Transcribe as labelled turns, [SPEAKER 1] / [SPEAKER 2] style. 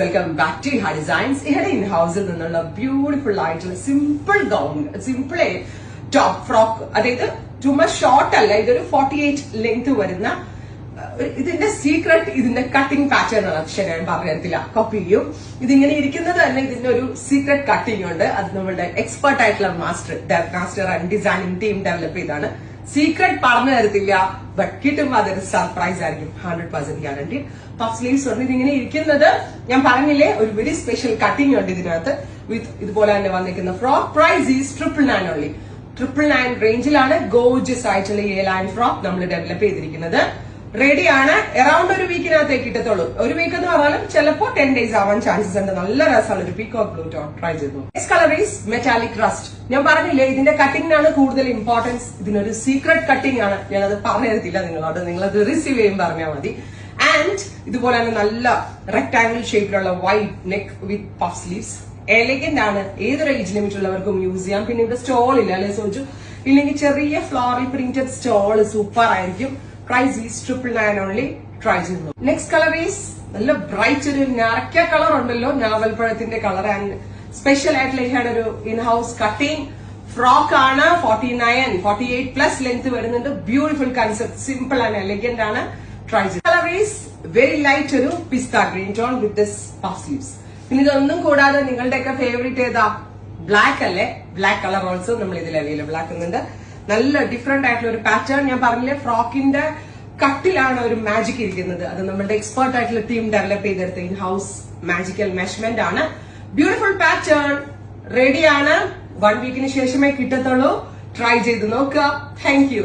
[SPEAKER 1] Welcome back to ഹാ designs. ഇവിടെ in ഹൗസിൽ നിന്നുള്ള ബ്യൂട്ടിഫുൾ ആയിട്ടുള്ള simple gown, simple top frock, അതായത് ചുമ്മാ ഷോർട്ട് അല്ല, ഇതൊരു 48 ലെങ്ത് വരുന്ന ഇതിന്റെ സീക്രട്ട്, ഇതിന്റെ കട്ടിംഗ് പാറ്റേൺ ആണ്. പക്ഷെ ഞാൻ പറഞ്ഞില്ല, കോപ്പി ചെയ്യും. ഇതിങ്ങനെ ഇരിക്കുന്നത് തന്നെ ഇതിന്റെ ഒരു സീക്രട്ട് കട്ടിംഗ് ഉണ്ട്. അത് നമ്മളുടെ എക്സ്പെർട്ട് ആയിട്ടുള്ള master and designing team develop ചെയ്താണ്. സീക്രട്ട് പറഞ്ഞു തരത്തില്ല, ബട്ട് കിട്ടുമ്പോൾ അതൊരു സർപ്രൈസ് ആയിരിക്കും. 100% ഗ്യാരണ്ടി. പഫ് സ്ലീവ്സ് ഉണ്ട്. ഇതിങ്ങനെ ഇരിക്കുന്നത് ഞാൻ പറഞ്ഞില്ലേ, ഒരു വെരി സ്പെഷ്യൽ കട്ടിംഗ് ഉണ്ട് ഇതിനകത്ത്. വിത്ത് ഇതുപോലെ തന്നെ വന്നിരിക്കുന്ന ഫ്രോക്ക്. Price is 999 only. 999 റേഞ്ചിലാണ് ഗോർജിയസ് ആയിട്ടുള്ള ഈ ലൈൻ ഫ്രോക്ക് നമ്മൾ ഡെവലപ്പ് ചെയ്തിരിക്കുന്നത്. റെഡിയാണ്. അറൌണ്ട് ഒരു വീക്കിനകത്തേക്ക് കിട്ടത്തുള്ളൂ. ഒരു വീക്ക് എന്ന് പറഞ്ഞാലും ചിലപ്പോ 10 ഡേയ്സ് ആവാൻ ചാൻസസ് ഉണ്ട്. നല്ല രസമാണ്. ഒരു പീകോക്ക് ബ്ലൂ ടോൺ ട്രൈ ചെയ്തു. Next colour is metallic rest. ഞാൻ പറഞ്ഞില്ലേ, ഇതിന്റെ കട്ടിംഗിനാണ് കൂടുതൽ ഇമ്പോർട്ടൻസ്. ഇതിനൊരു സീക്രട്ട് കട്ടിംഗ് ആണ്. ഞാനത് പറഞ്ഞു തരത്തില്ല നിങ്ങളോട്, നിങ്ങളത് റിസീവ് ചെയ്യും പറഞ്ഞാൽ മതി. ആൻഡ് ഇതുപോലെ തന്നെ നല്ല റെക്ടാംഗിൾ ഷേപ്പിലുള്ള വൈറ്റ് നെക്ക് വിത്ത് പഫ് സ്ലീവ്സ്. എലഗന്റ് ആണ്. ഏതൊരു ഏജ് ലിമിറ്റ് ഉള്ളവർക്കും യൂസ് ചെയ്യാം. പിന്നെ ഇവിടെ സ്റ്റോൾ ഇല്ല അല്ലെ സോജു, ഇല്ലെങ്കിൽ ചെറിയ ഫ്ലോറൽ പ്രിന്റഡ് സ്റ്റോൾ സൂപ്പർ ആയിരിക്കും. Price is 999 only. ട്രൈ ചെയ്യുന്നു. നെക്സ്റ്റ് കളർ ഈസ് നല്ല ബ്രൈറ്റ്, ഒരു ഞറക്ക കളർ ഉണ്ടല്ലോ, ഞാവൽപ്പഴത്തിന്റെ കളർ. ആൻഡ് സ്പെഷ്യൽ ആയിട്ടുള്ള ഇഹാണ് ഒരു ഇൻ ഹൗസ് കട്ടിംഗ് ഫ്രോക്ക് ആണ്. 48 പ്ലസ് ലെങ്ത് വരുന്നുണ്ട്. Beautiful concept, simple and elegant ആണ്. ട്രൈ ചെയ്തു. കളർ ഈസ് വെരി ലൈറ്റ്, ഒരു pista green tone with this puff sleeves. പിന്നെ ഇതൊന്നും കൂടാതെ നിങ്ങളുടെയൊക്കെ ഫേവറേറ്റ് ഏതാ? ബ്ലാക്ക് അല്ലേ? ബ്ലാക്ക് കളർ ഓൾസോ നമ്മൾ ഇതിൽ അവൈലബിൾ ആക്കുന്നുണ്ട്. നല്ല ഡിഫറെന്റ് ആയിട്ടുള്ള ഒരു പാറ്റേൺ. ഞാൻ പറഞ്ഞില്ലേ, ഫ്രോക്കിന്റെ കട്ടിലാണ് ഒരു മാജിക് ഇരിക്കുന്നത്. അത് നമ്മുടെ എക്സ്പെർട്ട് ആയിട്ടുള്ള ടീം ഡെവലപ്പ് ചെയ്തെടുത്ത ഇൻ ഹൗസ് മാജിക്കൽ മെഷർമെന്റ് ആണ്. ബ്യൂട്ടിഫുൾ പാറ്റേൺ റെഡിയാണ്. 1 വീക്കിന് ശേഷമേ കിട്ടത്തുള്ളൂ. ട്രൈ ചെയ്ത് നോക്കുക. Thank you.